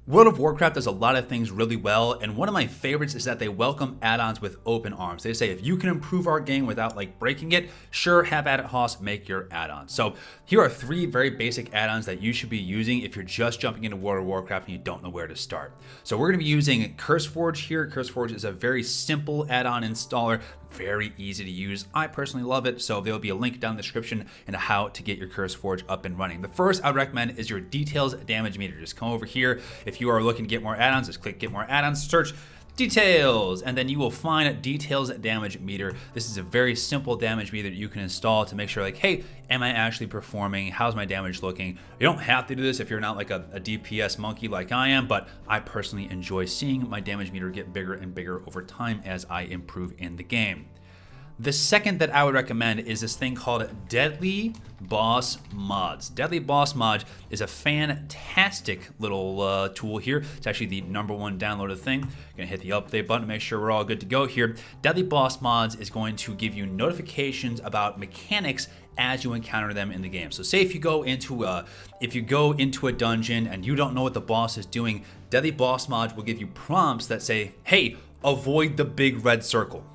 World of Warcraft does a lot of things really well, and one of my favorites is that they welcome add-ons with open arms. They say if you can improve our game without like breaking it, sure, have at it, Hoss, make your add-ons. So here are 3 very basic add-ons that you should be using if you're just jumping into World of Warcraft and you don't know where to start. So we're going to be using CurseForge here. CurseForge is a very simple add-on installer, very easy to use. I personally love it, so there'll be a link down in the description into how to get your CurseForge up and running. The first I would recommend is your details damage meter. Just come over here. If you are looking to get more add-ons, just click get more add-ons, search details, and then you will find details damage meter. This is a very simple damage meter that you can install to make sure like, hey, am I actually performing? How's my damage looking? You don't have to do this if you're not like a DPS monkey like I am, but I personally enjoy seeing my damage meter get bigger and bigger over time as I improve in the game. The second that I would recommend is this thing called Deadly Boss Mods. Deadly Boss Mod is a fantastic little tool here. It's actually the #1 downloaded thing. I'm gonna hit the update button to make sure we're all good to go here. Deadly Boss Mods is going to give you notifications about mechanics as you encounter them in the game. So say if you go into a dungeon and you don't know what the boss is doing, Deadly Boss Mods will give you prompts that say, hey, avoid the big red circle.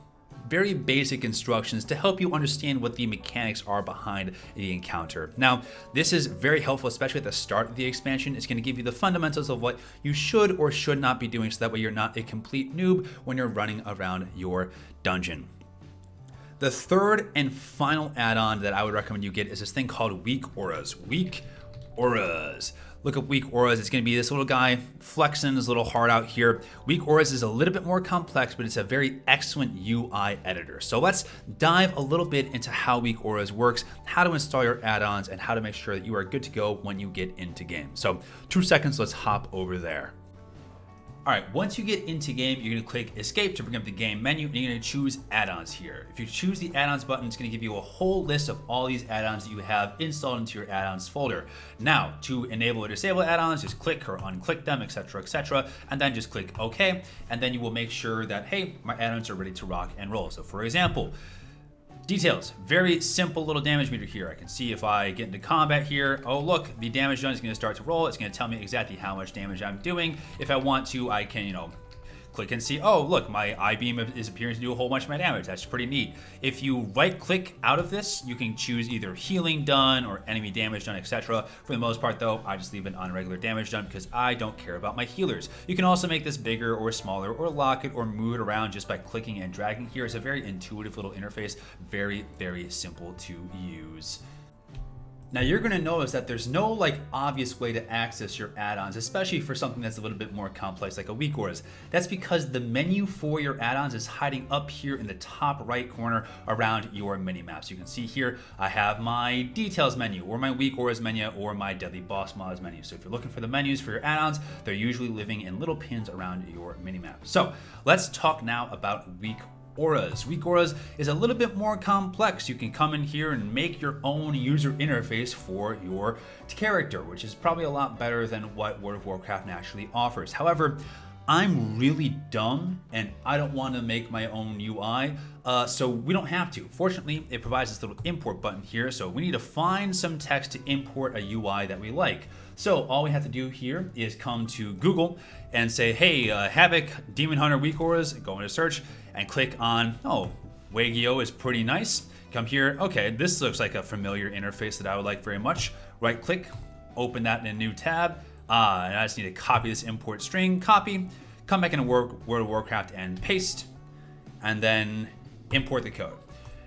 Very basic instructions to help you understand what the mechanics are behind the encounter. Now, this is very helpful, especially at the start of the expansion. It's going to give you the fundamentals of what you should or should not be doing, so that way you're not a complete noob when you're running around your dungeon. The third and final add-on that I would recommend you get is this thing called Weak Auras. Weak Auras. Look up Weak Auras. It's going to be this little guy flexing his little heart out here. Weak Auras is a little bit more complex, but it's a very excellent UI editor. So let's dive a little bit into how Weak Auras works, how to install your add-ons, and how to make sure that you are good to go when you get into game. So 2 seconds, let's hop over there. All right, once you get into game, you're gonna click escape to bring up the game menu, and you're gonna choose add-ons here. If you choose the add-ons button, it's gonna give you a whole list of all these add-ons that you have installed into your add-ons folder. Now, to enable or disable add-ons, just click or unclick them, etc., and then just click OK, and then you will make sure that, hey, my add-ons are ready to rock and roll. So for example, details, very simple little damage meter here. I can see if I get into combat here, oh look, the damage done is going to start to roll. It's going to tell me exactly how much damage I'm doing. If I want to, I can, click and see, oh look, my I-beam is appearing to do a whole bunch of my damage. That's pretty neat. If you right click out of this, you can choose either healing done or enemy damage done, etc. For the most part though, I just leave it on regular damage done because I don't care about my healers. You can also make this bigger or smaller or lock it or move it around just by clicking and dragging here. It's a very intuitive little interface, very, very simple to use. Now you're gonna notice that there's no like obvious way to access your add-ons, especially for something that's a little bit more complex like a Weak Auras. That's because the menu for your add-ons is hiding up here in the top right corner around your mini-map. So you can see here, I have my details menu or my Weak Auras menu or my Deadly Boss Mods menu. So if you're looking for the menus for your add-ons, they're usually living in little pins around your mini-map. So let's talk now about Weak Auras. Weak Auras is a little bit more complex. You can come in here and make your own user interface for your character, which is probably a lot better than what World of Warcraft naturally offers. However, I'm really dumb and I don't want to make my own UI, so we don't have to. Fortunately, it provides this little import button here, so we need to find some text to import a UI that we like. So all we have to do here is come to Google and say, hey, Havoc, Demon Hunter Weak Auras, go into search and click on, oh, Wagio is pretty nice. Come here, okay, this looks like a familiar interface that I would like very much. Right click, open that in a new tab, and I just need to copy this import string, copy, come back into World of Warcraft and paste, and then import the code.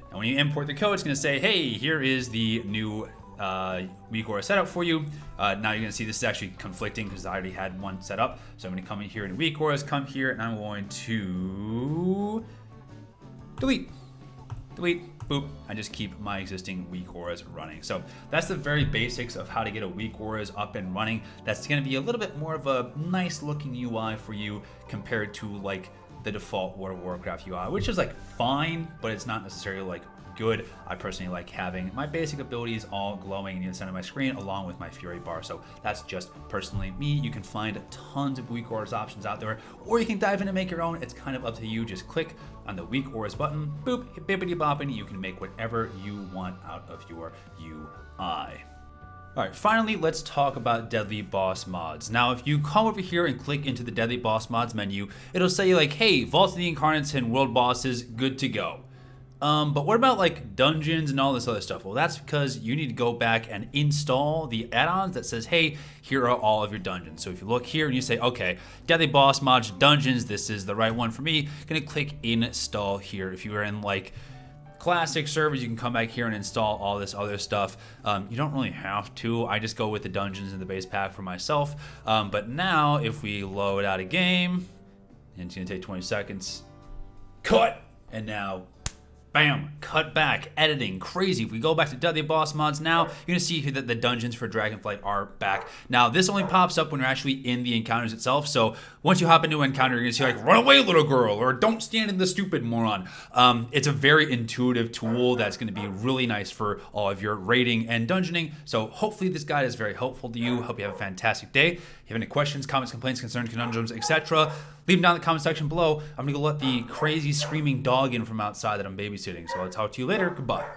And when you import the code, it's gonna say, hey, here is the new Weak Auras setup for you. Now you're gonna see this is actually conflicting because I already had one set up. So I'm gonna come in here in Weak Auras, come here, and I'm going to delete, boop, and just keep my existing Weak Auras running. So that's the very basics of how to get a Weak Auras up and running. That's gonna be a little bit more of a nice looking UI for you compared to like the default World of Warcraft UI, which is like fine, but it's not necessarily like good. I personally like having my basic abilities all glowing in the center of my screen along with my Fury bar. So that's just personally me. You can find tons of Weak Auras options out there, or you can dive in and make your own. It's kind of up to you. Just click on the Weak Auras button, boop, bippity bopping. You can make whatever you want out of your UI. All right, finally, let's talk about Deadly Boss mods. Now, if you come over here and click into the Deadly Boss mods menu, it'll say like, hey, Vault of the Incarnates and World Bosses, good to go. But what about like dungeons and all this other stuff? Well, that's because you need to go back and install the add-ons that says, hey, here are all of your dungeons. So if you look here and you say, okay, Deadly Boss mods, dungeons, this is the right one for me, gonna click install here. If you are in like classic servers, you can come back here and install all this other stuff. You don't really have to. I just go with the dungeons in the base pack for myself. But now if we load out a game, and it's gonna take 20 seconds, cut, and now bam, cut back, editing, crazy. If we go back to Deadly Boss mods now, you're gonna see here that the dungeons for Dragonflight are back. Now, this only pops up when you're actually in the encounters itself. So once you hop into an encounter, you're gonna see like, run away, little girl, or don't stand in the stupid moron. It's a very intuitive tool that's gonna be really nice for all of your raiding and dungeoning. So hopefully this guide is very helpful to you. Hope you have a fantastic day. If you have any questions, comments, complaints, concerns, conundrums, etc., leave them down in the comment section below. I'm gonna go let the crazy screaming dog in from outside that I'm babysitting. So I'll talk to you later. Goodbye.